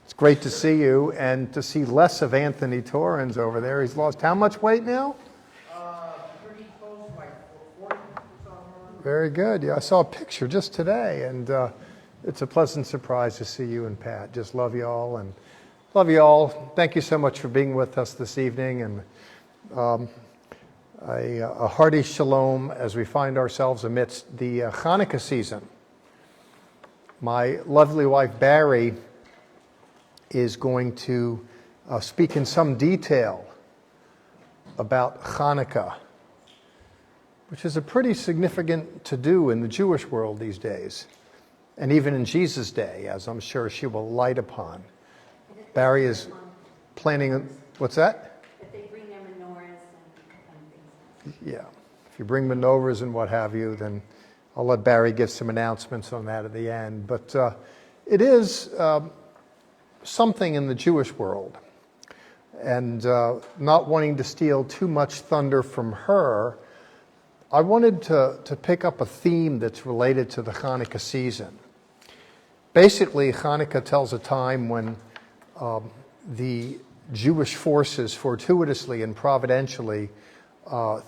It's great to see you and to see less of Anthony Torrens over there. He's lost how much weight now? Pretty close, like 40 or something. Very good. Yeah, I saw a picture just today, and it's a pleasant surprise to see you and Pat. Just love you all, and love you all. Thank you so much for being with us this evening, and a hearty shalom as we find ourselves amidst the Hanukkah season. My lovely wife Barry is going to speak in some detail about Hanukkah, which is a pretty significant to-do in the Jewish world these days, and even in Jesus' day, as I'm sure she will light upon. Barry is planning, what's that? That they bring their menorahs and things. Yeah, if you bring menorahs and what have you, then I'll let Barry give some announcements on that at the end. But it is something in the Jewish world. And not wanting to steal too much thunder from her, I wanted to pick up a theme that's related to the Hanukkah season. Basically, Hanukkah tells a time when the Jewish forces fortuitously and providentially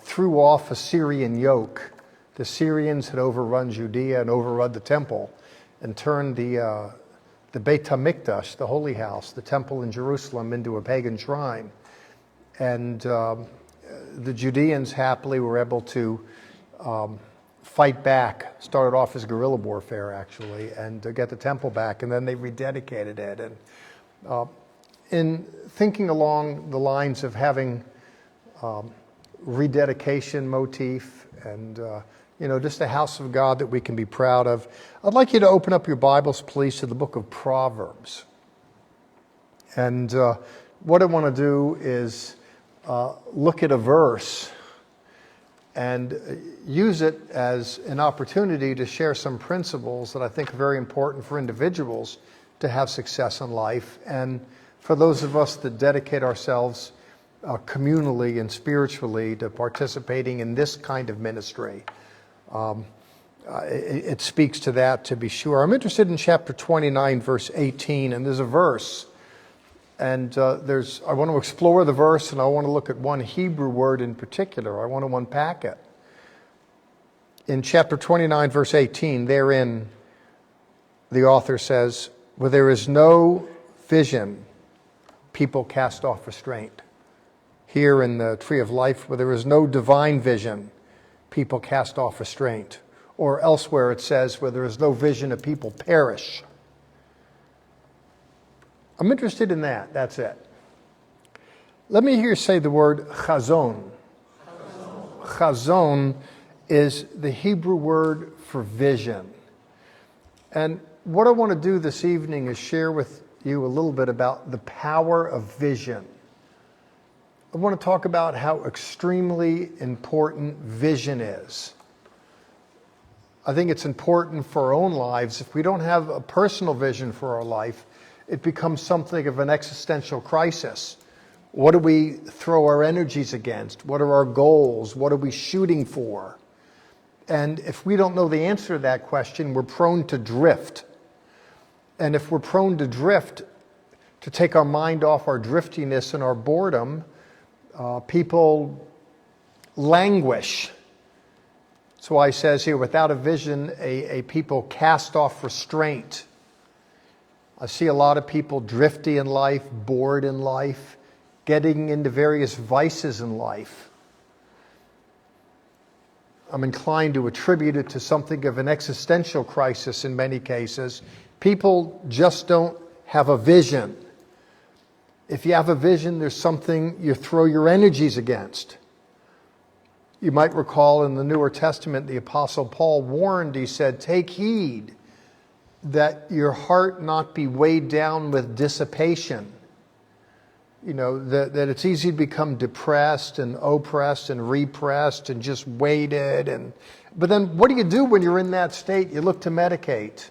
threw off a Syrian yoke. The Syrians had overrun Judea and overrun the temple and turned the Beit HaMikdash, the holy house, the temple in Jerusalem, into a pagan shrine. And the Judeans happily were able to fight back, started off as guerrilla warfare actually, and to get the temple back, and then they rededicated it. And in thinking along the lines of having rededication motif and just a house of God that we can be proud of, I'd like you to open up your Bibles, please, to the Book of Proverbs. And what I want to do is look at a verse and use it as an opportunity to share some principles that I think are very important for individuals to have success in life, and for those of us that dedicate ourselves communally and spiritually to participating in this kind of ministry. It speaks to that, to be sure. I'm interested in chapter 29, verse 18, and there's a verse, and I want to explore the verse, and I want to look at one Hebrew word in particular. I want to unpack it. In chapter 29, verse 18, therein, the author says, "Where there is no vision, people cast off restraint." Here in the Tree of Life, where there is no divine vision, people cast off restraint. Or elsewhere it says, where there is no vision, a people perish. I'm interested in that. That's it. Let me hear you say the word chazon. Chazon is the Hebrew word for vision. And what I want to do this evening is share with you a little bit about the power of vision. I want to talk about how extremely important vision is. I think it's important for our own lives. If we don't have a personal vision for our life, it becomes something of an existential crisis. What do we throw our energies against? What are our goals? What are we shooting for? And if we don't know the answer to that question, we're prone to drift. And if we're prone to drift, to take our mind off our driftiness and our boredom, people languish. That's why he says here, without a vision, a people cast off restraint. I see a lot of people drifty in life, bored in life, getting into various vices in life. I'm inclined to attribute it to something of an existential crisis in many cases. People just don't have a vision. If you have a vision, there's something you throw your energies against. You might recall in the Newer Testament, the Apostle Paul warned, he said, "Take heed that your heart not be weighed down with dissipation." That it's easy to become depressed and oppressed and repressed and just weighted. But then what do you do when you're in that state? You look to medicate.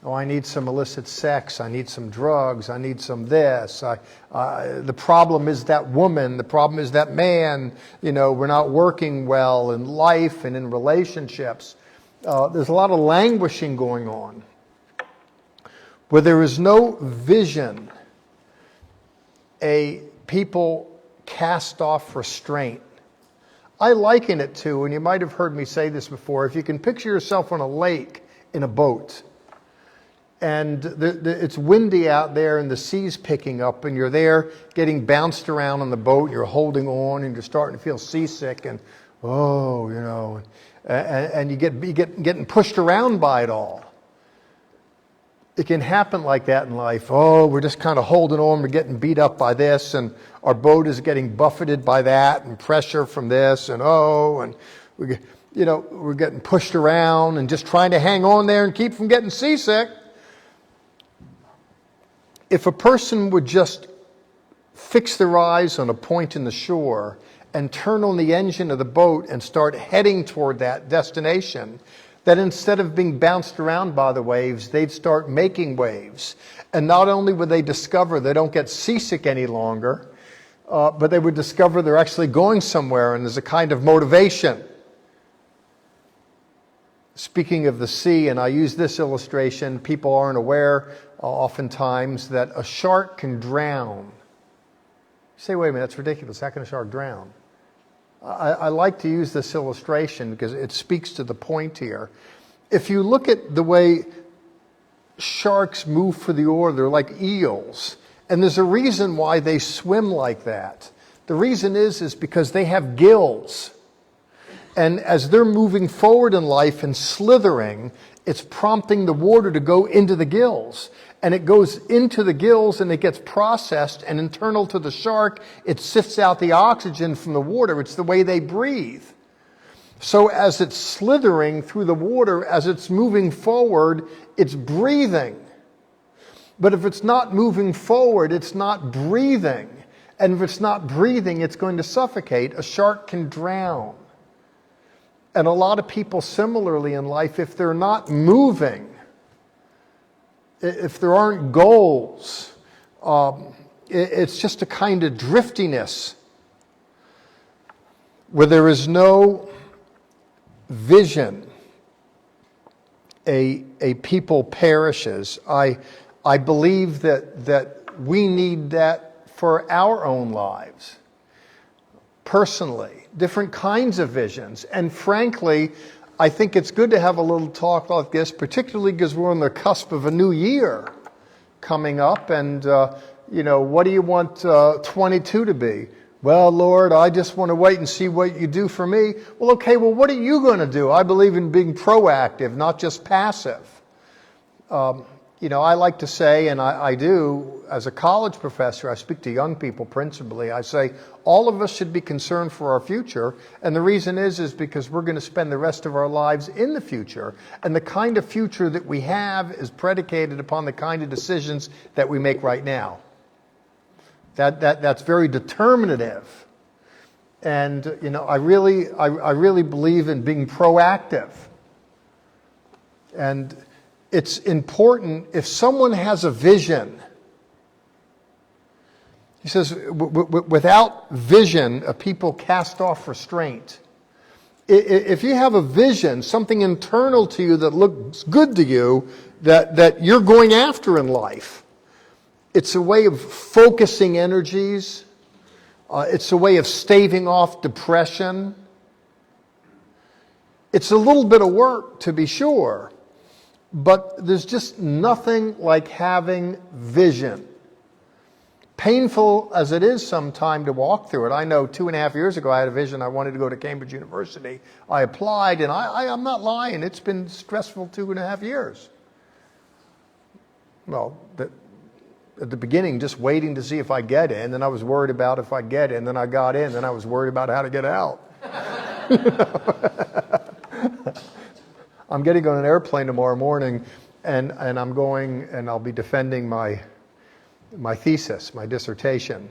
Oh, I need some illicit sex. I need some drugs. I need some this. The problem is that woman. The problem is that man. We're not working well in life and in relationships. There's a lot of languishing going on. Where there is no vision, a people cast off restraint. I liken it to, and you might have heard me say this before, if you can picture yourself on a lake in a boat, and it's windy out there and the sea's picking up, and you're there getting bounced around on the boat, you're holding on, and you're starting to feel seasick, and and you get getting pushed around by it all. It can happen like that in life. Oh, we're just kind of holding on, we're getting beat up by this, and our boat is getting buffeted by that, and pressure from this, and we're getting pushed around and just trying to hang on there and keep from getting seasick. If a person would just fix their eyes on a point in the shore and turn on the engine of the boat and start heading toward that destination, that instead of being bounced around by the waves, they'd start making waves. And not only would they discover they don't get seasick any longer, but they would discover they're actually going somewhere, and there's a kind of motivation. Speaking of the sea, and I use this illustration, people aren't aware oftentimes that a shark can drown. You say, wait a minute, that's ridiculous. How can a shark drown? I like to use this illustration because it speaks to the point here. If you look at the way sharks move for the oar, they're like eels. And there's a reason why they swim like that. The reason is because they have gills. And as they're moving forward in life and slithering, it's prompting the water to go into the gills. And it goes into the gills and it gets processed, and internal to the shark, it sifts out the oxygen from the water. It's the way they breathe. So as it's slithering through the water, as it's moving forward, it's breathing. But if it's not moving forward, it's not breathing. And if it's not breathing, it's going to suffocate. A shark can drown. And a lot of people similarly in life, if they're not moving, if there aren't goals, it's just a kind of driftiness where there is no vision. A people perishes. I believe that we need that for our own lives, personally, different kinds of visions. And frankly, I think it's good to have a little talk like this, particularly because we're on the cusp of a new year coming up. And, what do you want 22 to be? Well, Lord, I just want to wait and see what you do for me. Well, okay, what are you going to do? I believe in being proactive, not just passive. I like to say, and I do, as a college professor, I speak to young people principally. I say, all of us should be concerned for our future. And the reason is because we're going to spend the rest of our lives in the future. And the kind of future that we have is predicated upon the kind of decisions that we make right now. That's very determinative. And, I really believe in being proactive. And it's important, if someone has a vision, he says, without vision, a people cast off restraint. If you have a vision, something internal to you that looks good to you, that you're going after in life, it's a way of focusing energies. It's a way of staving off depression. It's a little bit of work, to be sure. But there's just nothing like having vision. Painful as it is sometime to walk through it. I know 2.5 years ago I had a vision. I wanted to go to Cambridge University. I applied, and I'm not lying. It's been stressful 2.5 years. Well, at the beginning, just waiting to see if I get in. Then I was worried about if I get in. Then I got in. Then I was worried about how to get out. I'm getting on an airplane tomorrow morning, and I'm going, and I'll be defending my thesis, my dissertation.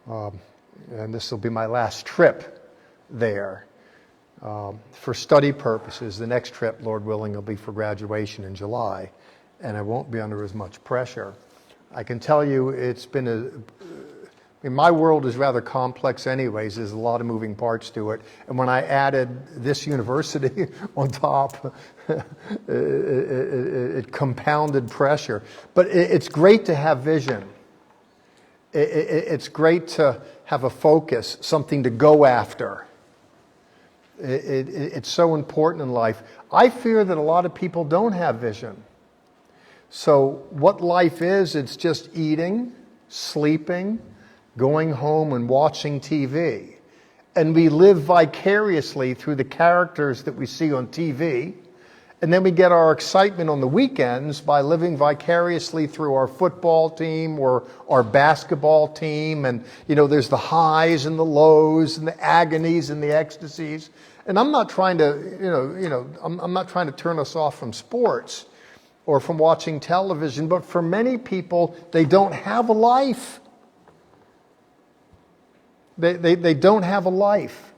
And this will be my last trip there. For study purposes, the next trip, Lord willing, will be for graduation in July, and I won't be under as much pressure. I can tell you it's been I mean, my world is rather complex anyways. There's a lot of moving parts to it. And when I added this university on top, it compounded pressure. But it's great to have vision. It's great to have a focus, something to go after. It's so important in life. I fear that a lot of people don't have vision. So what life is, it's just eating, sleeping, going home and watching TV. And we live vicariously through the characters that we see on TV. And then we get our excitement on the weekends by living vicariously through our football team or our basketball team. And, there's the highs and the lows and the agonies and the ecstasies. And I'm not trying to, I'm not trying to turn us off from sports or from watching television. But for many people, they don't have a life. They don't have a life.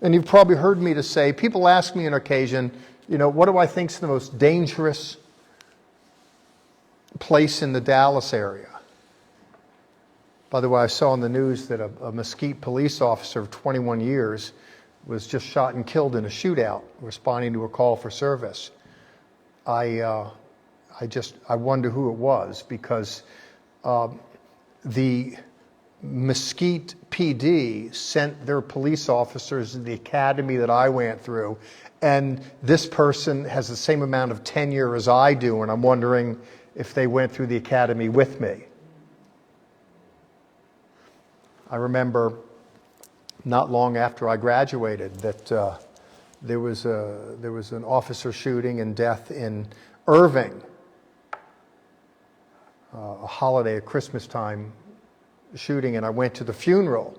And you've probably heard me to say, people ask me on occasion, what do I think is the most dangerous place in the Dallas area? By the way, I saw in the news that a Mesquite police officer of 21 years was just shot and killed in a shootout, responding to a call for service. I wonder who it was, because the Mesquite PD sent their police officers to the academy that I went through, and this person has the same amount of tenure as I do, and I'm wondering if they went through the academy with me. I remember not long after I graduated that there was an officer shooting and death in Irving, a holiday at Christmas time shooting, and I went to the funeral,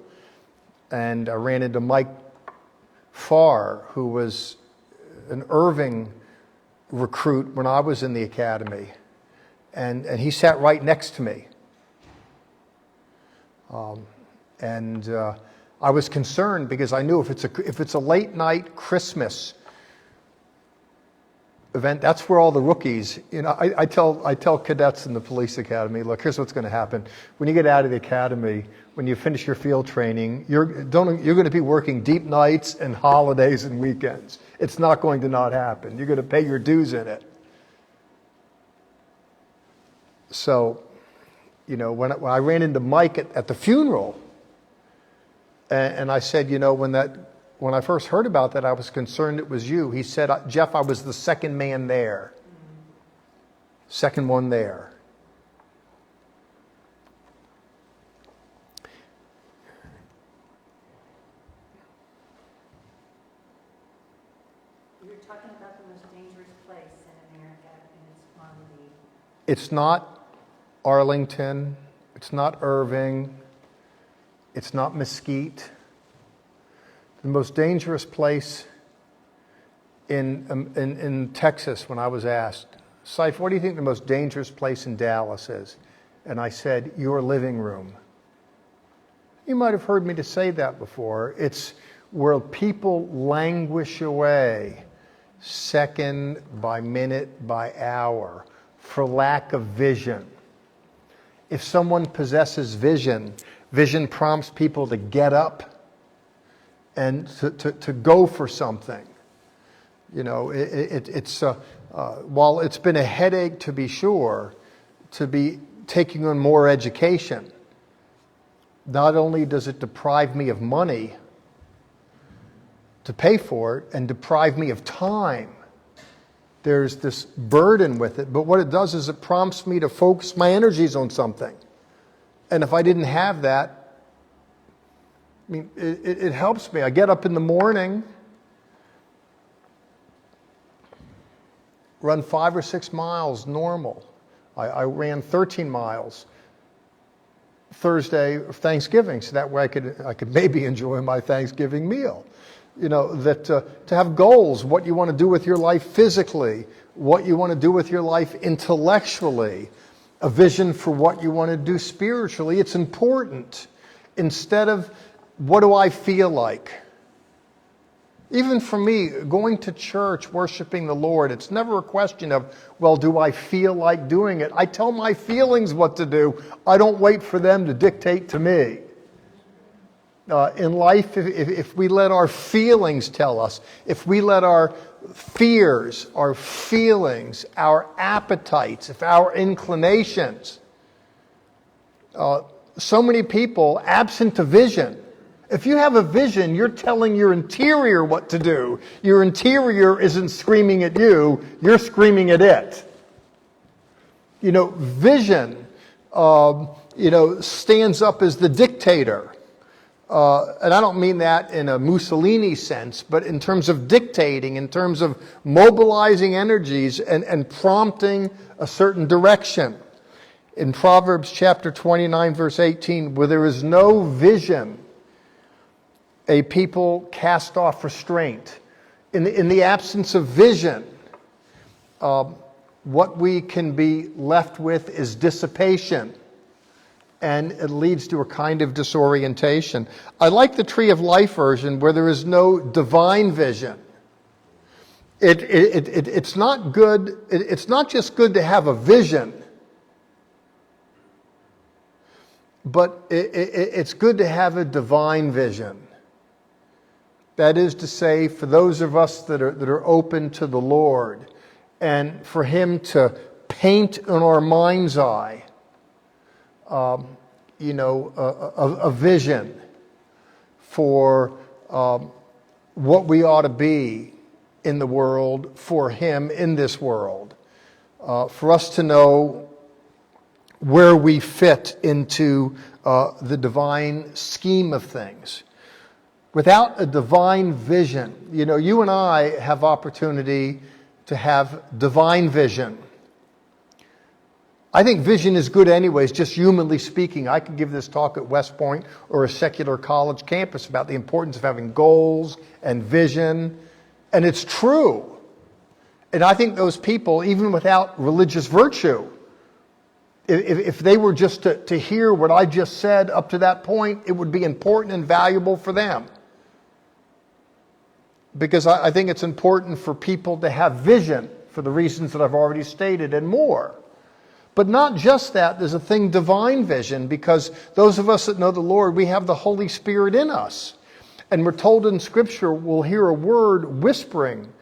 and I ran into Mike Farr, who was an Irving recruit when I was in the academy, and he sat right next to me. I was concerned because I knew if it's a late night Christmas event, that's where all the rookies, I tell cadets in the police academy, look, here's what's going to happen. When you get out of the academy, when you finish your field training, you're going to be working deep nights and holidays and weekends. It's not going to not happen. You're going to pay your dues in it. So, when I ran into Mike at the funeral, and I said, when I first heard about that, I was concerned it was you. He said, Jeff, I was the second man there. Second one there. You're talking about the most dangerous place in America, and it's on It's not Arlington. It's not Irving. It's not Mesquite. The most dangerous place in Texas, when I was asked, Seif, what do you think the most dangerous place in Dallas is? And I said, your living room. You might have heard me to say that before. It's where people languish away second by minute by hour for lack of vision. If someone possesses vision, vision prompts people to get up and to go for something. While it's been a headache to be sure, to be taking on more education, not only does it deprive me of money to pay for it and deprive me of time, there's this burden with it, but what it does is it prompts me to focus my energies on something. And if I didn't have that, it helps me. I get up in the morning, run 5 or 6 miles normal. I ran 13 miles Thursday of Thanksgiving, so that way I could maybe enjoy my Thanksgiving meal. To have goals, what you want to do with your life physically, what you want to do with your life intellectually, a vision for what you want to do spiritually. It's important. Instead of, what do I feel like? Even for me, going to church, worshiping the Lord, it's never a question of, well, do I feel like doing it? I tell my feelings what to do. I don't wait for them to dictate to me. In life, if we let our feelings tell us, if we let our fears, our feelings, our appetites, if our inclinations, so many people absent a vision. If you have a vision, you're telling your interior what to do. Your interior isn't screaming at you, you're screaming at it. Vision, stands up as the dictator. And I don't mean that in a Mussolini sense, but in terms of dictating, in terms of mobilizing energies and prompting a certain direction. In Proverbs chapter 29, verse 18, where there is no vision, a people cast off restraint. In the absence of vision, what we can be left with is dissipation. And it leads to a kind of disorientation. I like the Tree of Life version where there is no divine vision. It's not good. It's not just good to have a vision, but it's good to have a divine vision. That is to say, for those of us that are open to the Lord, and for Him to paint in our mind's eye, a vision for what we ought to be in the world, for Him in this world, for us to know where we fit into the divine scheme of things. Without a divine vision, you and I have opportunity to have divine vision. I think vision is good anyways, just humanly speaking. I could give this talk at West Point or a secular college campus about the importance of having goals and vision, and it's true. And I think those people, even without religious virtue, if they were just to hear what I just said up to that point, it would be important and valuable for them. Because I think it's important for people to have vision for the reasons that I've already stated and more. But not just that, there's a thing, divine vision, because those of us that know the Lord, we have the Holy Spirit in us. And we're told in Scripture, we'll hear a word whispering,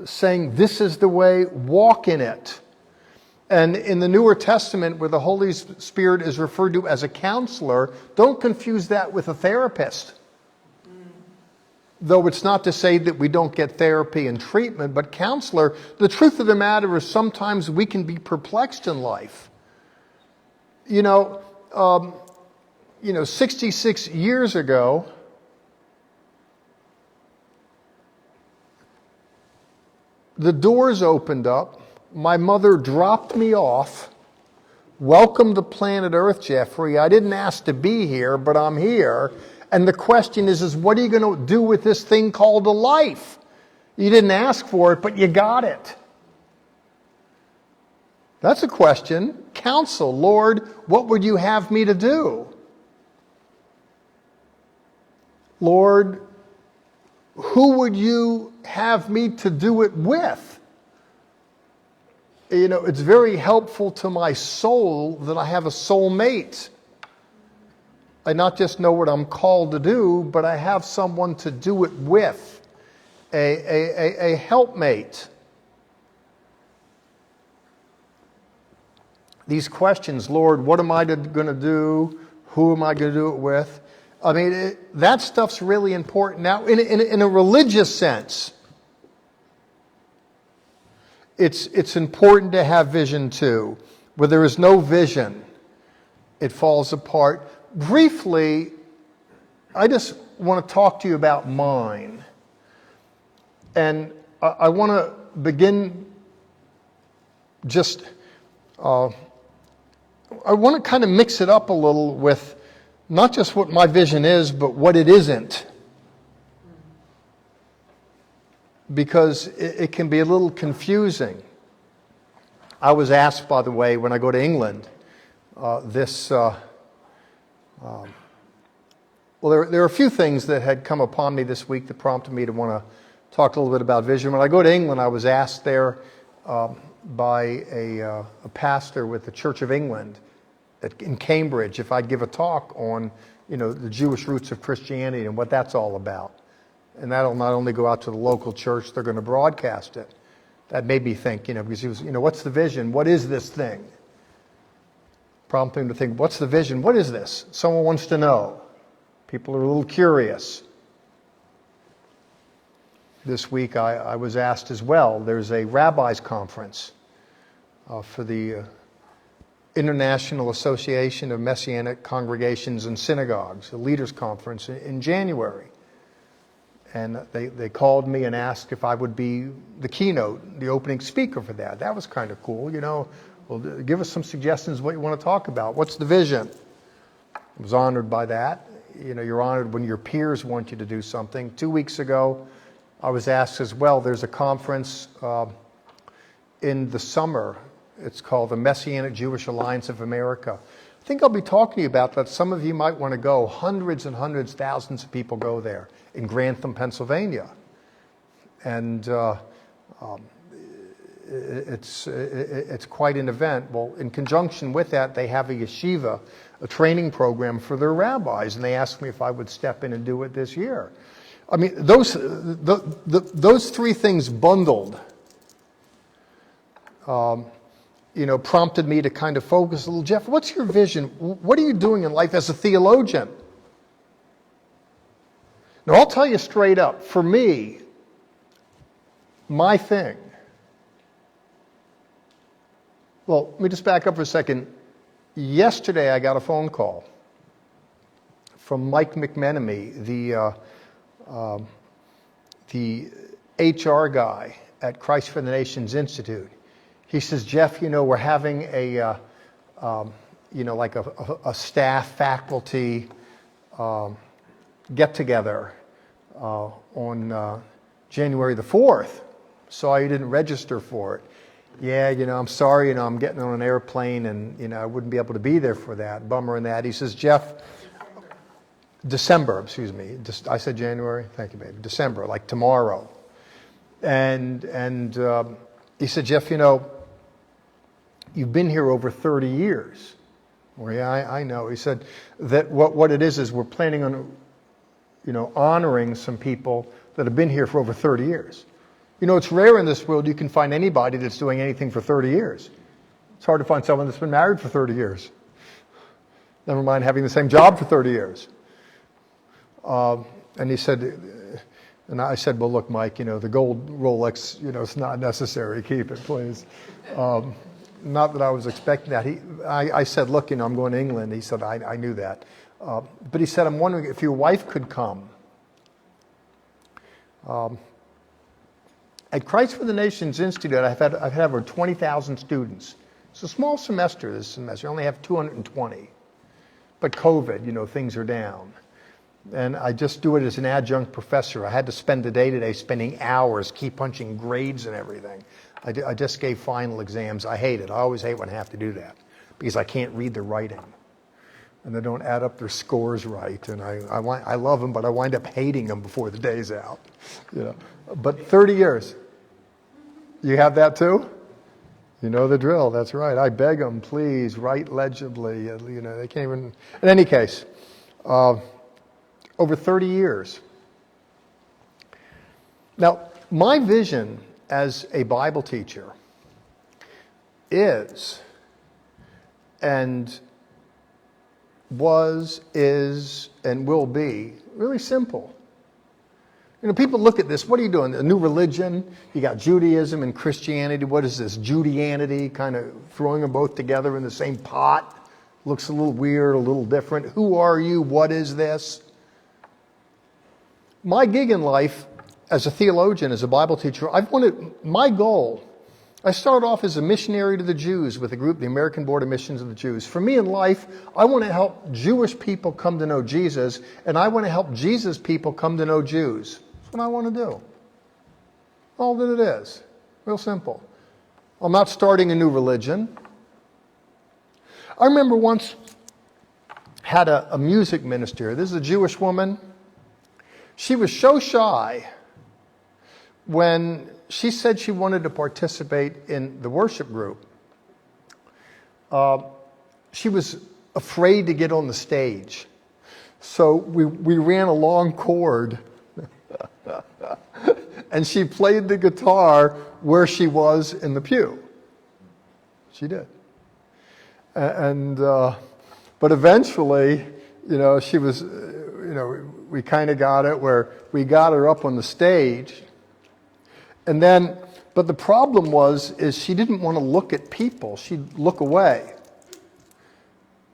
saying, this is the way, walk in it. And in the Newer Testament, where the Holy Spirit is referred to as a counselor, don't confuse that with a therapist. Though it's not to say that we don't get therapy and treatment, but counselor, the truth of the matter is sometimes we can be perplexed in life. 66 years ago, the doors opened up. My mother dropped me off. Welcome to planet Earth, Jeffrey. I didn't ask to be here, but I'm here. And the question is what are you going to do with this thing called a life? You didn't ask for it, but you got it. That's a question. Counsel, Lord, what would you have me to do? Lord, who would you have me to do it with? It's very helpful to my soul that I have a soulmate. I not just know what I'm called to do, but I have someone to do it with, a helpmate. These questions, Lord, what am I going to do? Who am I going to do it with? I mean, that stuff's really important. Now, in a religious sense, it's important to have vision too. Where there is no vision, it falls apart. Briefly, I just want to talk to you about mine. And I want to begin I want to kind of mix it up a little with not just what my vision is, but what it isn't. Because it can be a little confusing. I was asked, by the way, when I go to England, there are a few things that had come upon me this week that prompted me to want to talk a little bit about vision. When I go to England, I was asked there by a pastor with the Church of England in Cambridge if I'd give a talk on, the Jewish roots of Christianity and what that's all about. And that'll not only go out to the local church, they're going to broadcast it. That made me think, because he was, what's the vision? What is this thing? Prompting him to think, what's the vision? What is this? Someone wants to know. People are a little curious. This week I was asked as well. There's a rabbis conference for the International Association of Messianic Congregations and Synagogues, a leaders conference in January. And they called me and asked if I would be the keynote, the opening speaker for that. That was kind of cool, Well, give us some suggestions what you want to talk about. What's the vision? I was honored by that. You're honored when your peers want you to do something. 2 weeks ago, I was asked as well, there's a conference in the summer. It's called the Messianic Jewish Alliance of America. I think I'll be talking to you about that. Some of you might want to go. Hundreds and hundreds, thousands of people go there in Grantham, Pennsylvania. And it's quite an event. Well, in conjunction with that, they have a yeshiva, a training program for their rabbis, and they asked me if I would step in and do it this year. I mean, those three things bundled, prompted me to kind of focus a little. Jeff, what's your vision? What are you doing in life as a theologian? Now, I'll tell you straight up, for me, my thing. Well, let me just back up for a second. Yesterday, I got a phone call from Mike McMenemy, the HR guy at Christ for the Nations Institute. He says, Jeff, we're having a staff faculty get together on January the 4th. Saw you didn't register for it. Yeah, I'm sorry, I'm getting on an airplane and, I wouldn't be able to be there for that. Bummer in that. He says, Jeff, December, excuse me. I said January? Thank you, baby. December, like tomorrow. And he said, Jeff, you've been here over 30 years. Well, yeah, I know. He said that what it is we're planning on, honoring some people that have been here for over 30 years. It's rare in this world you can find anybody that's doing anything for 30 years. It's hard to find someone that's been married for 30 years. Never mind having the same job for 30 years. And he said, and I said, well, look, Mike, the gold Rolex, it's not necessary. Keep it, please. Not that I was expecting that. I said, look, I'm going to England. He said, I knew that. But he said, I'm wondering if your wife could come. At Christ for the Nations Institute, I've had over 20,000 students. It's a small semester this semester. I only have 220. But COVID, things are down. And I just do it as an adjunct professor. I had to spend the day today spending hours, keep punching grades and everything. I just gave final exams. I hate it. I always hate when I have to do that because I can't read the writing. And they don't add up their scores right. And I love them, but I wind up hating them before the day's out. But 30 years. You have that too? You know the drill. That's right. I beg them, please, write legibly. They can't even. In any case, over 30 years. Now, my vision as a Bible teacher is, and was, is, and will be really simple. People look at this. What are you doing? A new religion? You got Judaism and Christianity. What is this? Judeanity, kind of throwing them both together in the same pot. Looks a little weird, a little different. Who are you? What is this? My gig in life as a theologian, as a Bible teacher, my goal, I started off as a missionary to the Jews with a group, the American Board of Missions of the Jews. For me in life, I want to help Jewish people come to know Jesus, and I want to help Jesus people come to know Jews. That's what I want to do. All that it is. Real simple. I'm not starting a new religion. I remember once had a music minister. This is a Jewish woman. She was so shy. when she said she wanted to participate in the worship group, she was afraid to get on the stage. So we ran a long cord and she played the guitar where she was in the pew. She did. But eventually, she was, we kind of got it where we got her up on the stage. And then, but the problem is she didn't want to look at people. She'd look away.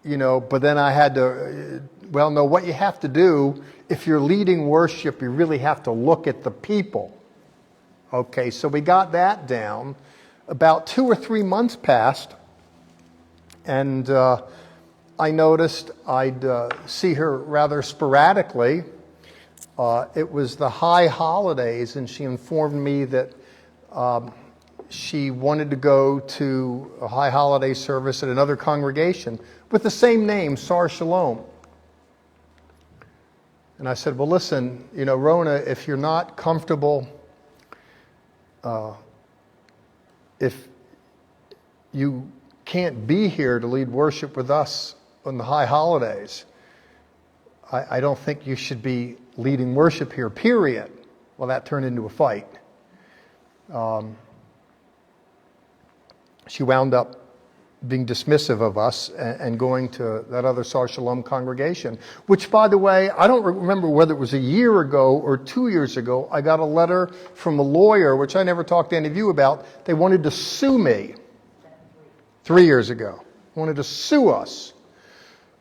But then I had to, no, what you have to do, if you're leading worship, you really have to look at the people. Okay, so we got that down. About 2 or 3 months passed, and I noticed I'd see her rather sporadically. It was the high holidays, and she informed me that she wanted to go to a high holiday service at another congregation with the same name, Sar Shalom. And I said, well, listen, Rona, if you're not comfortable, if you can't be here to lead worship with us on the high holidays, I don't think you should be leading worship here, period. Well, that turned into a fight. She wound up being dismissive of us and going to that other Sar Shalom congregation, which, by the way, I don't remember whether it was a year ago or 2 years ago, I got a letter from a lawyer, which I never talked to any of you about. They wanted to sue me 3 years ago. Wanted to sue us.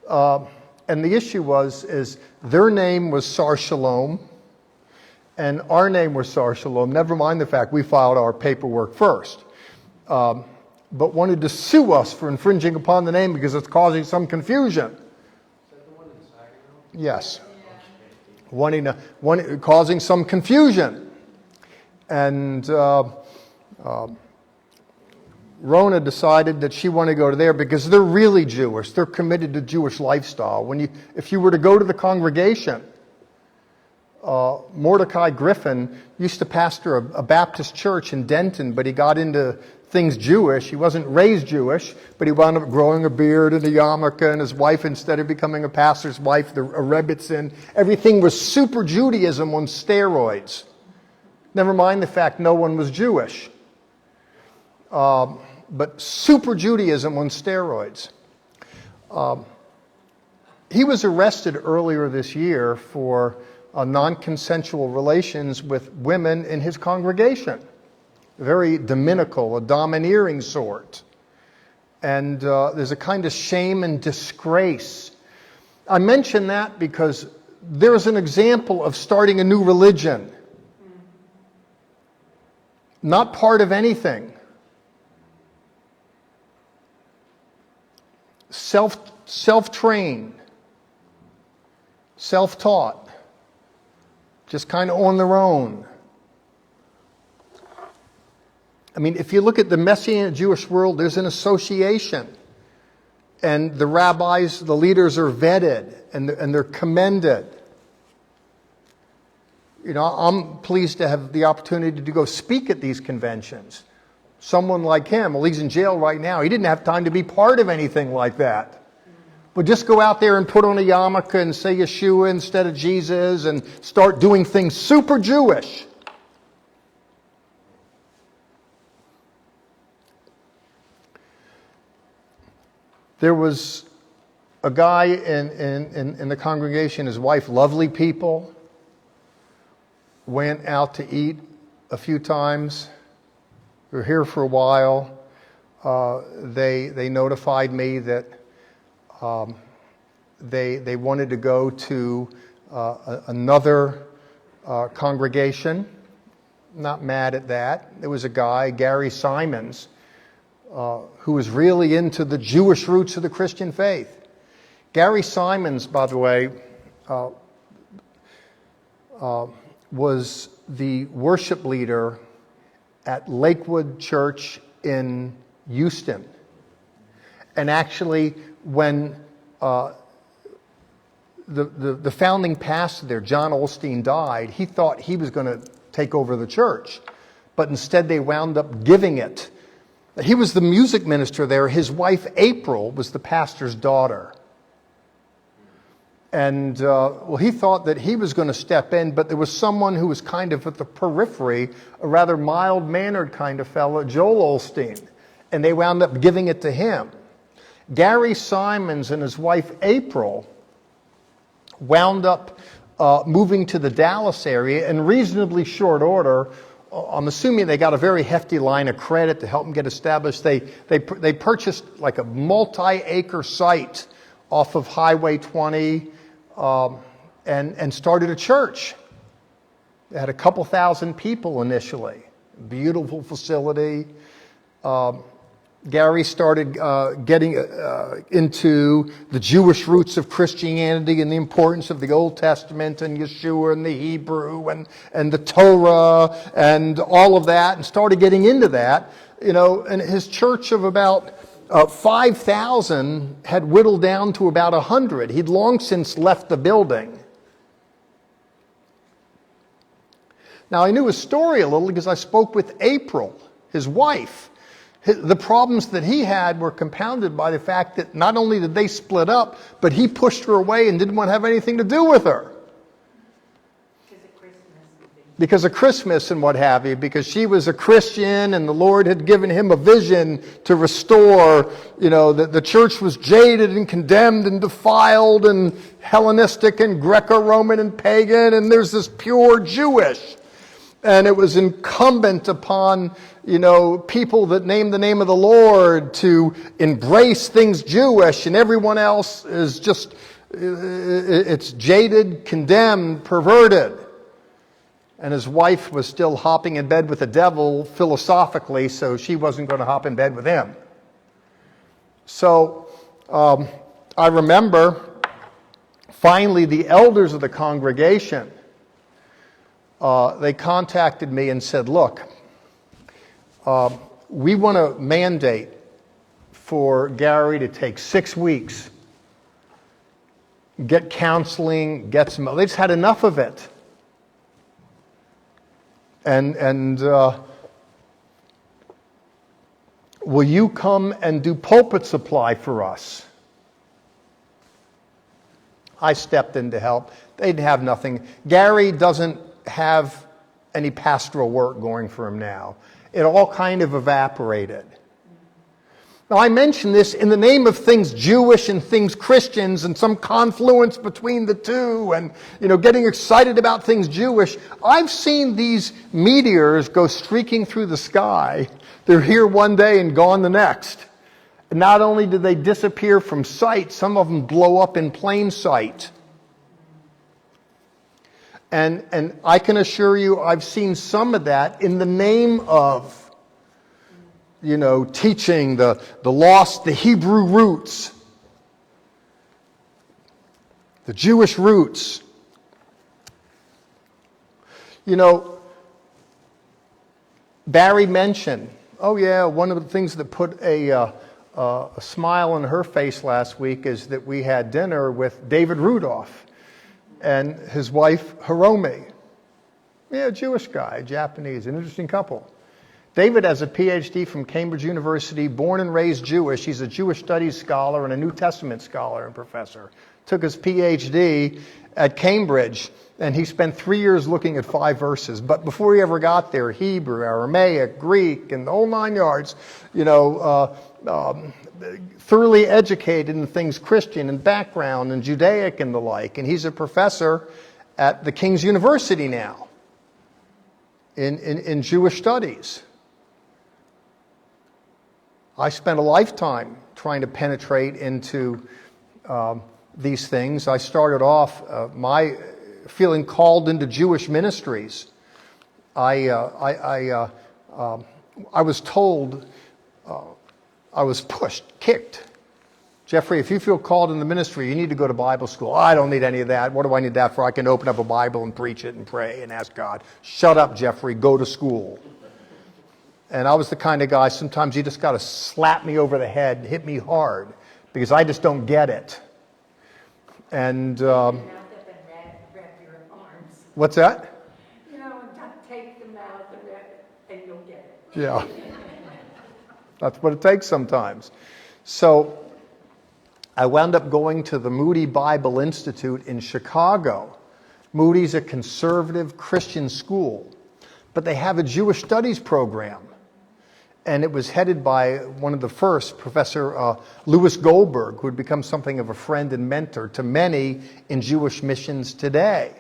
And the issue is their name was Sar Shalom, and our name was Sar Shalom. Never mind the fact we filed our paperwork first. But wanted to sue us for infringing upon the name because it's causing some confusion. Is that the one in Saginaw? Yes. Yeah. Causing some confusion. And Rona decided that she wanted to go to there because they're really Jewish. They're committed to Jewish lifestyle. If you were to go to the congregation, Mordecai Griffin used to pastor a Baptist church in Denton, but he got into things Jewish. He wasn't raised Jewish, but he wound up growing a beard and a yarmulke, and his wife, instead of becoming a pastor's wife, a Rebbitzin. Everything was super Judaism on steroids. Never mind the fact no one was Jewish. But super Judaism on steroids. He was arrested earlier this year for non-consensual relations with women in his congregation. Very dominical, a domineering sort. And there's a kind of shame and disgrace. I mention that because there's an example of starting a new religion. Not part of anything. Self-trained. Self-taught. Just kind of on their own. I mean, if you look at the Messianic Jewish world, there's an association. And the rabbis, the leaders are vetted and they're commended. I'm pleased to have the opportunity to go speak at these conventions. Someone like him, well, he's in jail right now. He didn't have time to be part of anything like that. But just go out there and put on a yarmulke and say Yeshua instead of Jesus and start doing things super Jewish. There was a guy in the congregation, his wife, lovely people, went out to eat a few times. We were here for a while. They notified me that they wanted to go to another congregation. Not mad at that. There was a guy, Gary Simons, who was really into the Jewish roots of the Christian faith. Gary Simons, by the way, was the worship leader at Lakewood Church in Houston. And actually, when the founding pastor there, John Olstein, died, he thought he was going to take over the church. But instead they wound up giving it. He was the music minister there. His wife, April, was the pastor's daughter. And, he thought that he was going to step in, but there was someone who was kind of at the periphery, a rather mild-mannered kind of fellow, Joel Osteen. And they wound up giving it to him. Gary Simons and his wife, April, wound up moving to the Dallas area in reasonably short order. I'm assuming they got a very hefty line of credit to help them get established. They purchased like a multi-acre site off of Highway 20 and started a church. They had a couple thousand people initially. Beautiful facility. Gary started getting into the Jewish roots of Christianity and the importance of the Old Testament and Yeshua and the Hebrew and the Torah and all of that, and started getting into that. And his church of about 5,000 had whittled down to about 100. He'd long since left the building. Now, I knew his story a little because I spoke with April, his wife. The problems that he had were compounded by the fact that not only did they split up, but he pushed her away and didn't want to have anything to do with her. Because of Christmas and what have you, because she was a Christian and the Lord had given him a vision to restore, the church was jaded and condemned and defiled and Hellenistic and Greco-Roman and pagan, and there's this pure Jewish. And it was incumbent upon, people that name the name of the Lord to embrace things Jewish, and everyone else is just, it's jaded, condemned, perverted. And his wife was still hopping in bed with the devil philosophically, so she wasn't going to hop in bed with him. So I remember finally the elders of the congregation, they contacted me and said, look, we want to mandate for Gary to take 6 weeks, get counseling, get some, they just had enough of it. And will you come and do pulpit supply for us? I stepped in to help. They'd have nothing. Gary doesn't have any pastoral work going for him now. It all kind of evaporated. Now, I mention this in the name of things Jewish and things Christians and some confluence between the two and, getting excited about things Jewish. I've seen these meteors go streaking through the sky. They're here one day and gone the next. And not only do they disappear from sight, some of them blow up in plain sight. And I can assure you I've seen some of that in the name of teaching the lost, the Hebrew roots, the Jewish roots. Barry mentioned, one of the things that put a smile on her face last week is that we had dinner with David Rudolph and his wife, Hiromi. Jewish guy, Japanese, an interesting couple. David has a PhD from Cambridge University, born and raised Jewish. He's a Jewish studies scholar and a New Testament scholar and professor. Took his PhD at Cambridge, and he spent 3 years looking at 5 verses. But before he ever got there, Hebrew, Aramaic, Greek, and the whole 9 yards, thoroughly educated in things Christian and background and Judaic and the like. And he's a professor at the King's University now in Jewish studies. I spent a lifetime trying to penetrate into these things. I started off my feeling called into Jewish ministries. I was told, I was pushed, kicked. Jeffrey, if you feel called in the ministry, you need to go to Bible school. I don't need any of that. What do I need that for? I can open up a Bible and preach it and pray and ask God. Shut up, Jeffrey. Go to school. And I was the kind of guy, sometimes you just got to slap me over the head and hit me hard because I just don't get it. And what's that? Take Yeah. That's what it takes sometimes. So I wound up going to the Moody Bible Institute in Chicago. Moody's a conservative Christian school, but they have a Jewish studies program. And it was headed by one of the first, Professor Louis Goldberg, who had become something of a friend and mentor to many in Jewish missions today.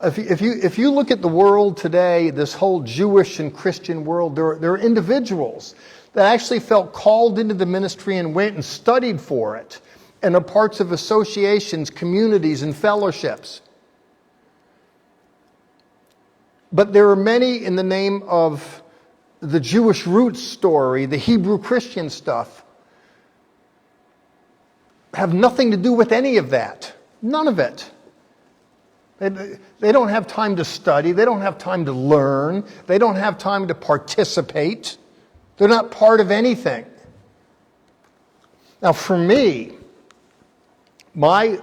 If you look at the world today, this whole Jewish and Christian world, there are individuals that actually felt called into the ministry and went and studied for it, and are parts of associations, communities, and fellowships. But there are many in the name of the Jewish roots story, the Hebrew Christian stuff, have nothing to do with any of that. None of it. They don't have time to study. They don't have time to learn. They don't have time to participate. They're not part of anything. Now, for me, my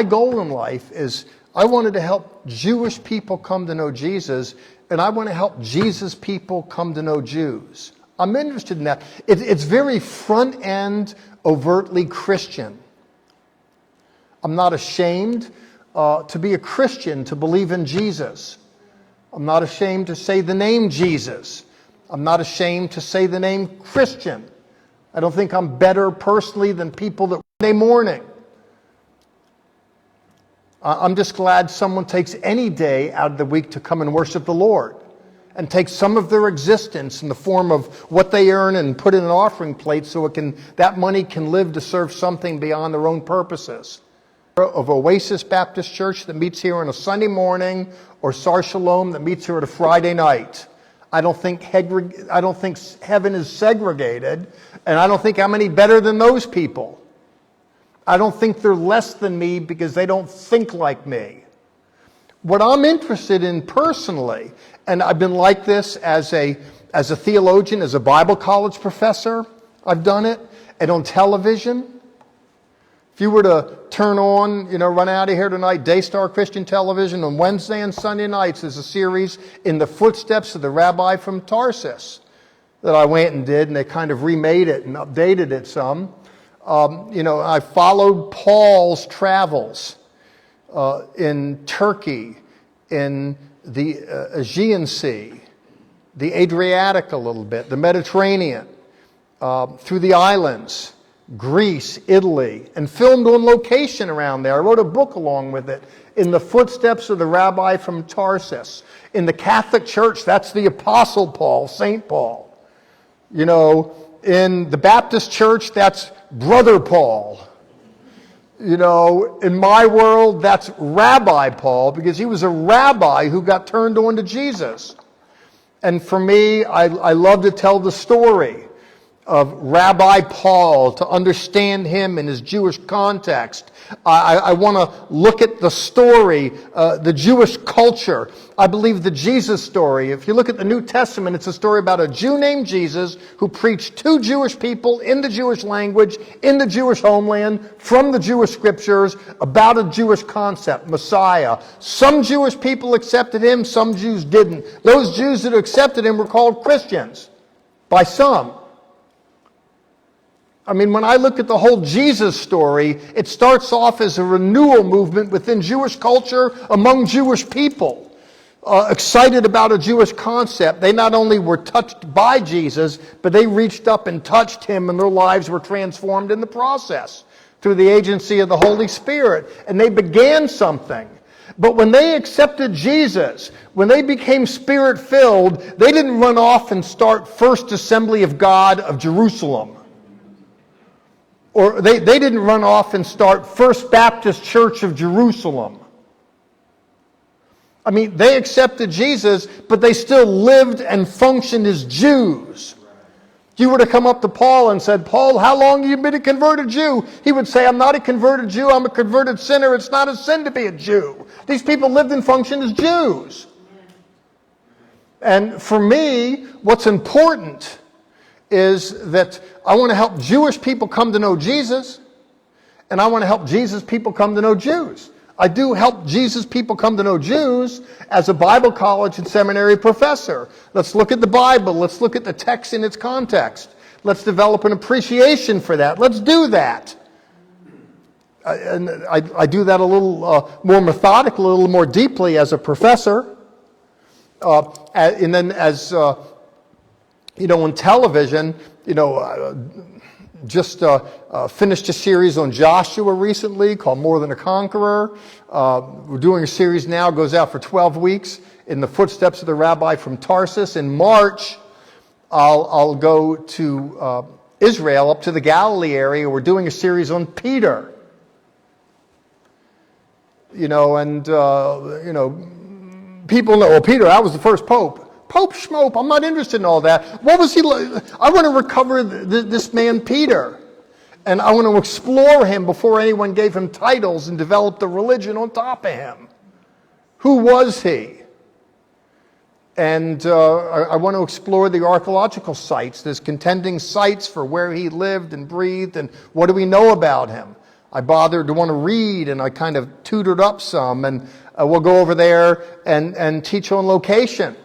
goal in life is I wanted to help Jewish people come to know Jesus, and I want to help Jesus people come to know Jews. I'm interested in that. It's very front-end, overtly Christian. I'm not ashamed to be a Christian, to believe in Jesus. I'm not ashamed to say the name Jesus. I'm not ashamed to say the name Christian. I don't think I'm better personally than people that Monday morning. I'm just glad someone takes any day out of the week to come and worship the Lord and take some of their existence in the form of what they earn and put in an offering plate so that money can live to serve something beyond their own purposes. Of Oasis Baptist Church that meets here on a Sunday morning, or Sar Shalom that meets here at a Friday night. I don't think heaven is segregated, and I don't think I'm any better than those people. I don't think they're less than me because they don't think like me. What I'm interested in personally, and I've been like this as a theologian, as a Bible college professor, I've done it, and on television. If you were to turn on, run out of here tonight, Daystar Christian Television, on Wednesday and Sunday nights, there's a series in the footsteps of the rabbi from Tarsus that I went and did, and they kind of remade it and updated it some. I followed Paul's travels in Turkey, in the Aegean Sea, the Adriatic a little bit, the Mediterranean, through the islands, Greece, Italy, and filmed on location around there. I wrote a book along with it, In the Footsteps of the Rabbi from Tarsus. In the Catholic Church, that's the Apostle Paul, St. Paul. In the Baptist Church, that's Brother Paul. In my world, that's Rabbi Paul, because he was a rabbi who got turned on to Jesus. And for me, I love to tell the story of Rabbi Paul, to understand him in his Jewish context. I want to look at the story, the Jewish culture. I believe the Jesus story. If you look at the New Testament, it's a story about a Jew named Jesus who preached to Jewish people in the Jewish language, in the Jewish homeland, from the Jewish scriptures, about a Jewish concept, Messiah. Some Jewish people accepted him, some Jews didn't. Those Jews that accepted him were called Christians by some. When I look at the whole Jesus story, it starts off as a renewal movement within Jewish culture among Jewish people, excited about a Jewish concept. They not only were touched by Jesus, but they reached up and touched him, and their lives were transformed in the process through the agency of the Holy Spirit. And they began something. But when they accepted Jesus, when they became Spirit-filled, they didn't run off and start First Assembly of God of Jerusalem. Or they didn't run off and start First Baptist Church of Jerusalem. They accepted Jesus, but they still lived and functioned as Jews. If you were to come up to Paul and said, Paul, how long have you been a converted Jew? He would say, I'm not a converted Jew, I'm a converted sinner. It's not a sin to be a Jew. These people lived and functioned as Jews. And for me, what's important is that I want to help Jewish people come to know Jesus, and I want to help Jesus people come to know Jews. I do help Jesus people come to know Jews as a Bible college and seminary professor. Let's look at the Bible. Let's look at the text in its context. Let's develop an appreciation for that. Let's do that. And I do that a little more methodically, a little more deeply as a professor. And then as, on television, just finished a series on Joshua recently called More Than a Conqueror. We're doing a series now, goes out for 12 weeks, in the footsteps of the rabbi from Tarsus. In March, I'll go to Israel, up to the Galilee area. We're doing a series on Peter. People know, well, Peter, I was the first pope. Pope schmope, I'm not interested in all that. What was he like? I want to recover this man Peter. And I want to explore him before anyone gave him titles and developed a religion on top of him. Who was he? And I want to explore the archaeological sites. There's contending sites for where he lived and breathed, and what do we know about him? I bothered to want to read, and I kind of tutored up some, and we'll go over there and teach on location.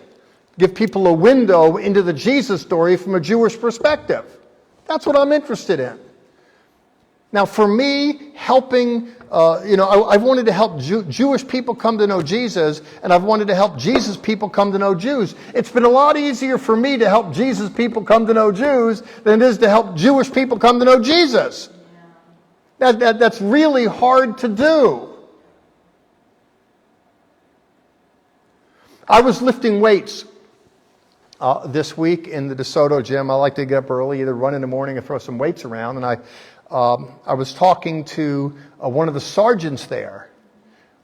Give people a window into the Jesus story from a Jewish perspective. That's what I'm interested in. Now, for me, helping, I've wanted to help Jewish people come to know Jesus, and I've wanted to help Jesus people come to know Jews. It's been a lot easier for me to help Jesus people come to know Jews than it is to help Jewish people come to know Jesus. That's really hard to do. I was lifting weights this week in the DeSoto gym. I like to get up early, either run in the morning or throw some weights around. And I was talking to one of the sergeants there.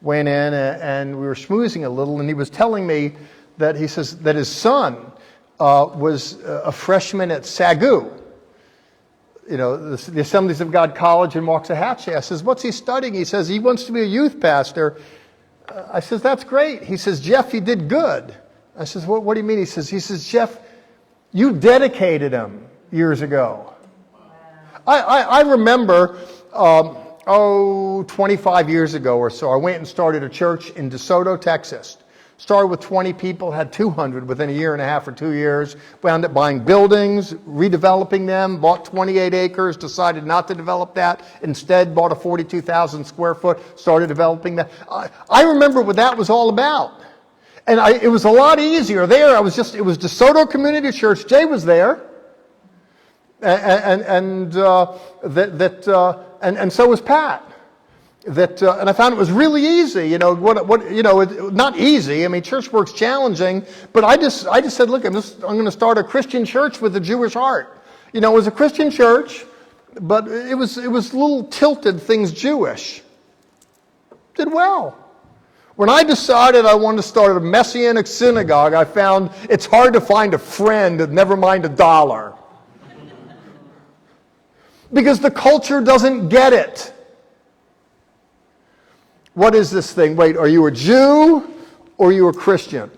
Went in and we were schmoozing a little, and he was telling me that he says that his son was a freshman at SAGU. The Assemblies of God College in Waxahachie. I says, what's he studying? He says, he wants to be a youth pastor. I says, that's great. He says, Jeff, you did good. I says, what do you mean? He says, Jeff, you dedicated him years ago. I remember, 25 years ago or so, I went and started a church in DeSoto, Texas. Started with 20 people, had 200 within a year and a half or 2 years. Wound up buying buildings, redeveloping them, bought 28 acres, decided not to develop that. Instead, bought a 42,000 square foot, started developing that. I remember what that was all about. And it was a lot easier there. It was DeSoto Community Church. Jay was there. And so was Pat. And I found it was really easy. Not easy. I mean, church work's challenging, but I just said, look, I'm going to start a Christian church with a Jewish heart. It was a Christian church, but it was a little tilted things Jewish. Did well. When I decided I wanted to start a Messianic synagogue, I found it's hard to find a friend, never mind a dollar. Because the culture doesn't get it. What is this thing? Wait, are you a Jew or are you a Christian?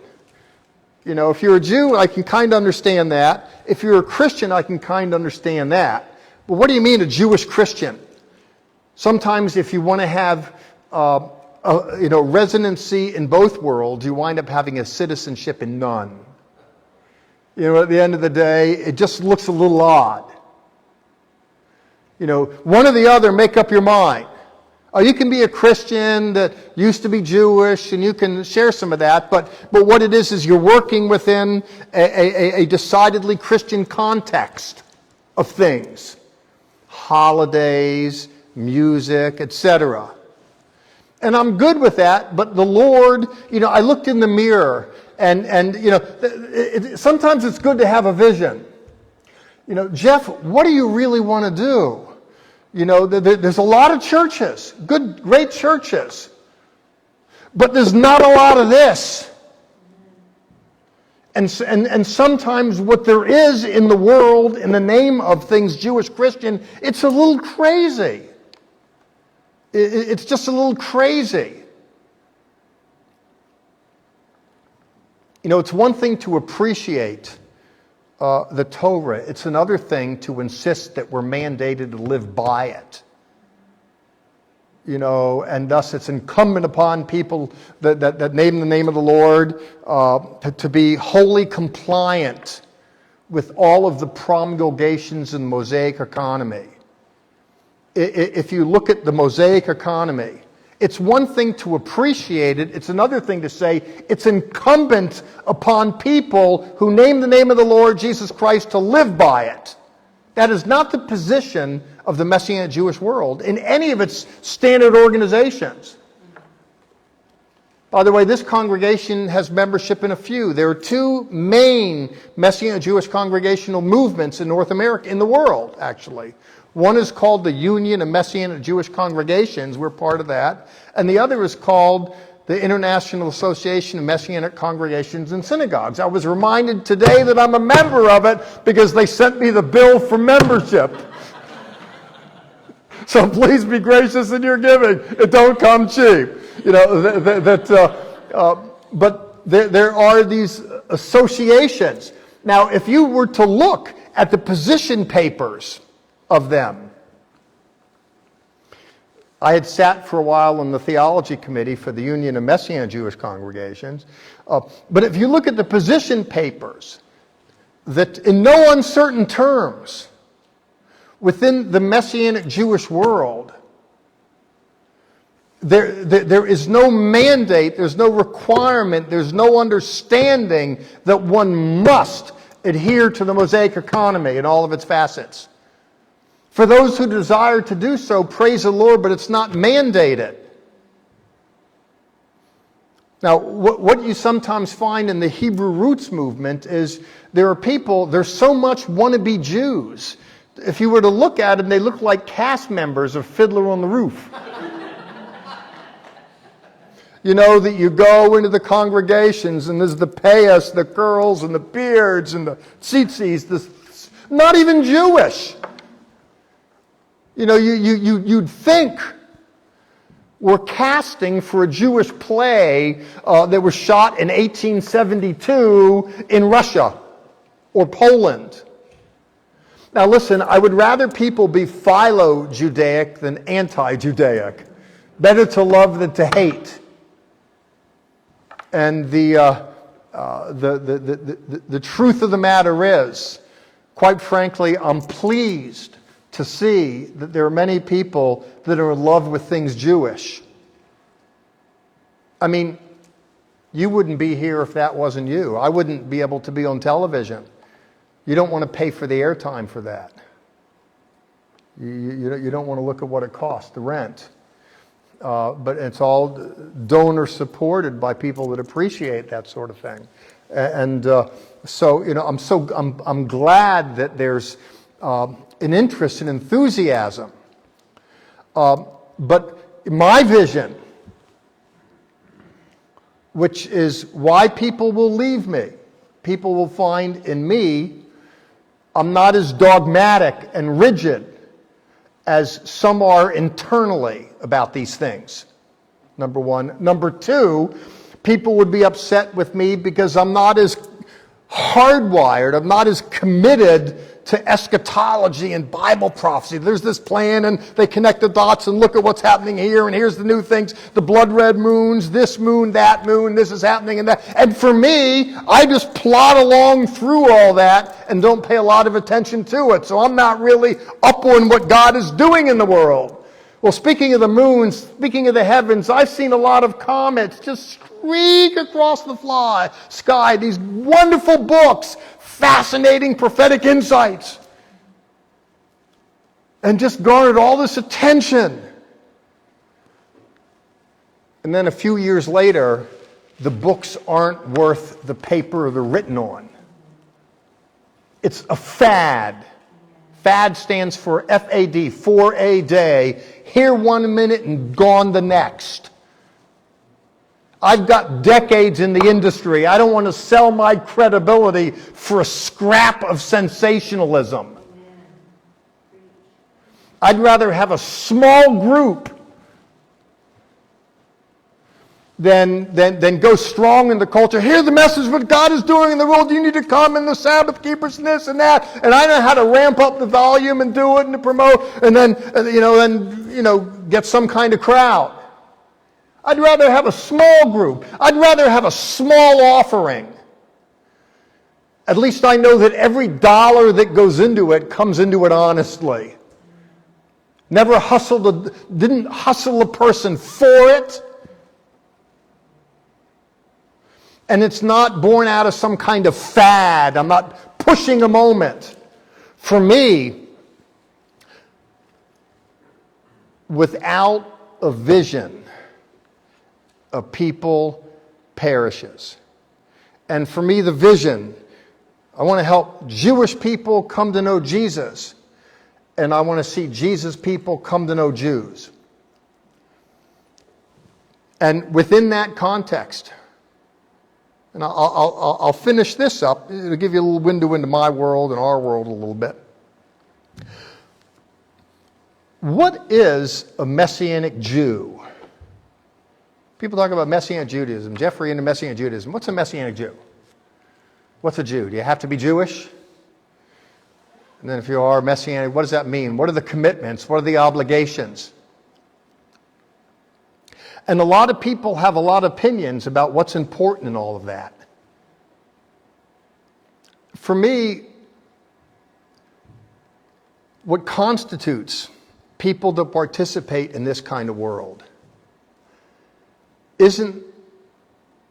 If you're a Jew, I can kind of understand that. If you're a Christian, I can kind of understand that. But what do you mean a Jewish Christian? Sometimes if you want to have residency in both worlds, you wind up having a citizenship in none. At the end of the day, it just looks a little odd. One or the other, make up your mind. You can be a Christian that used to be Jewish, and you can share some of that, but what it is you're working within a decidedly Christian context of things. Holidays, music, etc. And I'm good with that, but the Lord, I looked in the mirror, and sometimes it's good to have a vision. Jeff, what do you really want to do? There's a lot of churches, great churches, but there's not a lot of this. And sometimes what there is in the world in the name of things Jewish Christian, it's a little crazy. It's just a little crazy. It's one thing to appreciate the Torah. It's another thing to insist that we're mandated to live by it. and thus it's incumbent upon people that name the name of the Lord to be wholly compliant with all of the promulgations in the Mosaic economy. If you look at the Mosaic economy, it's one thing to appreciate it. It's another thing to say it's incumbent upon people who name the name of the Lord Jesus Christ to live by it. That is not the position of the Messianic Jewish world in any of its standard organizations. By the way, this congregation has membership in a few. There are two main Messianic Jewish congregational movements in North America, in the world, actually. One is called the Union of Messianic Jewish Congregations. We're part of that. And the other is called the International Association of Messianic Congregations and Synagogues. I was reminded today that I'm a member of it because they sent me the bill for membership. So please be gracious in your giving. It don't come cheap. But there are these associations. Now, if you were to look at the position papers of them, I had sat for a while on the theology committee for the Union of Messianic Jewish Congregations. But if you look at the position papers, that in no uncertain terms, within the Messianic Jewish world, there is no mandate, there's no requirement, there's no understanding that one must adhere to the Mosaic economy in all of its facets. For those who desire to do so, praise the Lord, but it's not mandated. Now, what you sometimes find in the Hebrew roots movement is there's so much wannabe Jews. If you were to look at them, they look like cast members of Fiddler on the Roof. That you go into the congregations and there's the payas, the curls, and the beards, and the tzitzis, not even Jewish. You'd think we're casting for a Jewish play that was shot in 1872 in Russia or Poland. Now listen, I would rather people be philo-Judaic than anti-Judaic. Better to love than to hate. And the truth of the matter is, quite frankly, I'm pleased to see that there are many people that are in love with things Jewish. I mean, you wouldn't be here if that wasn't you. I wouldn't be able to be on television. You don't want to pay for the airtime for that. You don't want to look at what it costs, the rent. But it's all donor supported by people that appreciate that sort of thing. And so I'm glad that there's an interest and enthusiasm. But my vision, which is why people will leave me, people will find in me, I'm not as dogmatic and rigid as some are internally about these things, number one. Number two, people would be upset with me because I'm not as hardwired, I'm not as committed to eschatology and Bible prophecy. There's this plan and they connect the dots and look at what's happening here and here's the new things, the blood red moons, this moon, this is happening and that. And for me, I just plod along through all that and don't pay a lot of attention to it. So I'm not really up on what God is doing in the world. Well, speaking of the moon, speaking of the heavens, I've seen a lot of comets just streak across the sky, these wonderful books, fascinating prophetic insights, and just garnered all this attention. And then a few years later, the books aren't worth the paper they're written on. It's a fad. Fad stands for FAD, for a day, here 1 minute and gone the next. I've got decades in the industry. I don't want to sell my credibility for a scrap of sensationalism. I'd rather have a small group then go strong in the culture. Here's the message what God is doing in the world. You need to come and the Sabbath keepers and this and that. And I know how to ramp up the volume and do it and to promote and then get some kind of crowd. I'd rather have a small group. I'd rather have a small offering. At least I know that every dollar that goes into it comes into it honestly. Didn't hustle a person for it. And it's not born out of some kind of fad. I'm not pushing a moment. For me, without a vision, a people perishes. And for me, the vision, I want to help Jewish people come to know Jesus. And I want to see Jesus people come to know Jews. And within that context, and I'll finish this up. It'll give you a little window into my world and our world a little bit. What is a Messianic Jew? People talk about Messianic Judaism. Jeffery into Messianic Judaism. What's a Messianic Jew? What's a Jew? Do you have to be Jewish? And then if you are Messianic, what does that mean? What are the commitments? What are the obligations? And a lot of people have a lot of opinions about what's important in all of that. For me, what constitutes people to participate in this kind of world isn't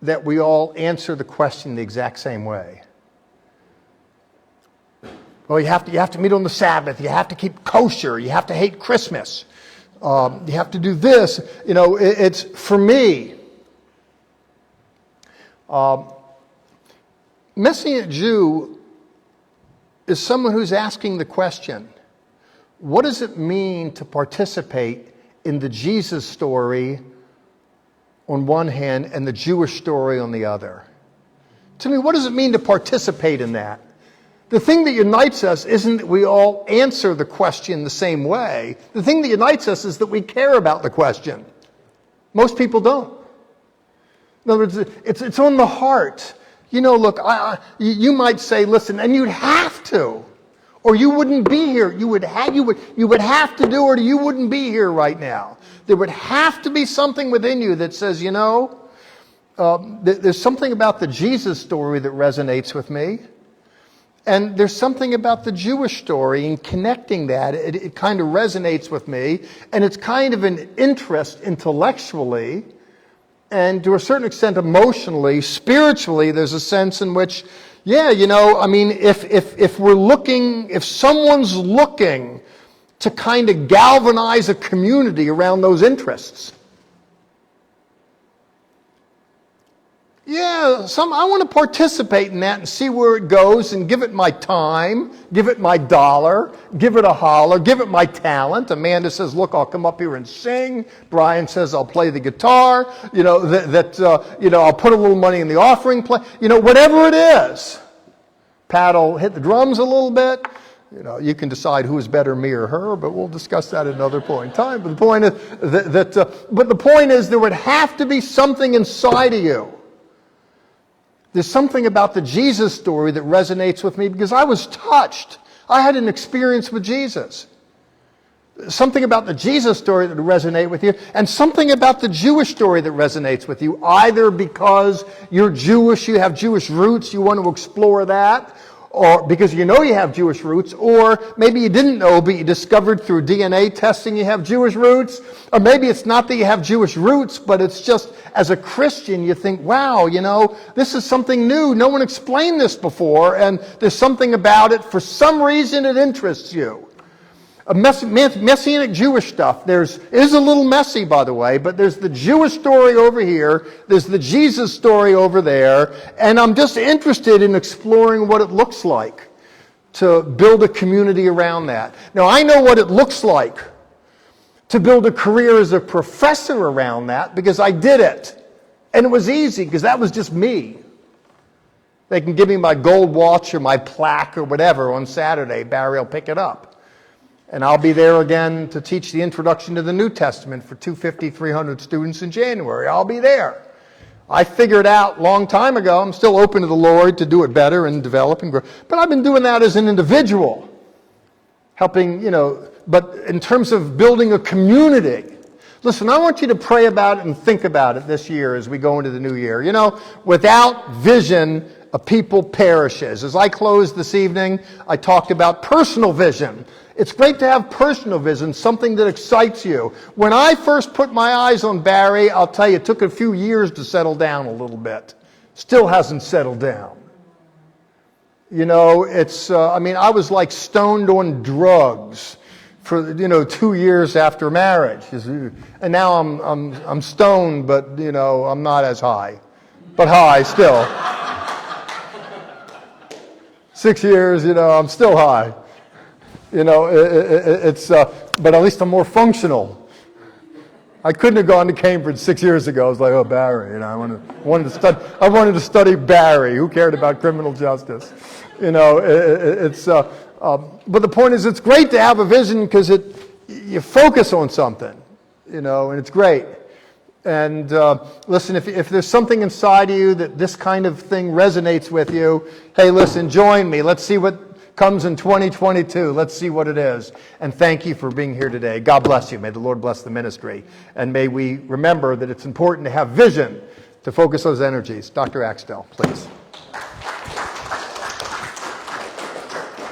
that we all answer the question the exact same way. Well, you have to meet on the Sabbath. You have to keep kosher. You have to hate Christmas. You have to do this. It's for me. Messianic Jew is someone who's asking the question, what does it mean to participate in the Jesus story on one hand and the Jewish story on the other? To me, what does it mean to participate in that? The thing that unites us isn't that we all answer the question the same way. The thing that unites us is that we care about the question. Most people don't. In other words, it's on the heart. Look, you might say, listen, and you'd have to, or you wouldn't be here. You would have to do it, or you wouldn't be here right now. There would have to be something within you that says, there's something about the Jesus story that resonates with me. And there's something about the Jewish story and connecting that. It kind of resonates with me. And it's kind of an interest intellectually and to a certain extent emotionally, spiritually, there's a sense in which, if someone's looking to kind of galvanize a community around those interests, I want to participate in that and see where it goes and give it my time, give it my dollar, give it a holler, give it my talent. Amanda says, look, I'll come up here and sing. Brian says, I'll play the guitar. I'll put a little money in the offering plate. Whatever it is. Pat will hit the drums a little bit. You can decide who is better, me or her, but we'll discuss that at another point in time. But the point is there would have to be something inside of you. There's something about the Jesus story that resonates with me because I was touched. I had an experience with Jesus. Something about the Jesus story that would resonate with you, and something about the Jewish story that resonates with you, either because you're Jewish, you have Jewish roots, you want to explore that, or because you have Jewish roots, or maybe you didn't know, but you discovered through DNA testing you have Jewish roots, or maybe it's not that you have Jewish roots, but it's just as a Christian you think, wow, this is something new. No one explained this before, and there's something about it. For some reason it interests you. Messianic Jewish stuff. It is a little messy, by the way, but there's the Jewish story over here, there's the Jesus story over there, and I'm just interested in exploring what it looks like to build a community around that. Now, I know what it looks like to build a career as a professor around that because I did it. And it was easy because that was just me. They can give me my gold watch or my plaque or whatever on Saturday. Barry will pick it up. And I'll be there again to teach the introduction to the New Testament for 250, 300 students in January. I'll be there. I figured out a long time ago, I'm still open to the Lord to do it better and develop and grow. But I've been doing that as an individual, helping, but in terms of building a community. Listen, I want you to pray about it and think about it this year as we go into the new year. Without vision, a people perishes. As I closed this evening, I talked about personal vision. It's great to have personal vision, something that excites you. When I first put my eyes on Barry, I'll tell you, it took a few years to settle down a little bit. Still hasn't settled down. I was like stoned on drugs for 2 years after marriage, and now I'm stoned, but I'm not as high, but high still. 6 years, I'm still high. But at least I'm more functional. I couldn't have gone to Cambridge 6 years ago. I was like, oh, Barry, I wanted to study Barry. Who cared about criminal justice? But the point is, it's great to have a vision because you focus on something, and it's great. And listen, if there's something inside of you that this kind of thing resonates with you, hey, listen, join me. Let's see what comes in 2022. Let's see what it is. And thank you for being here today. God bless you. May the Lord bless the ministry. And may we remember that it's important to have vision to focus those energies. Dr. Axtell, please.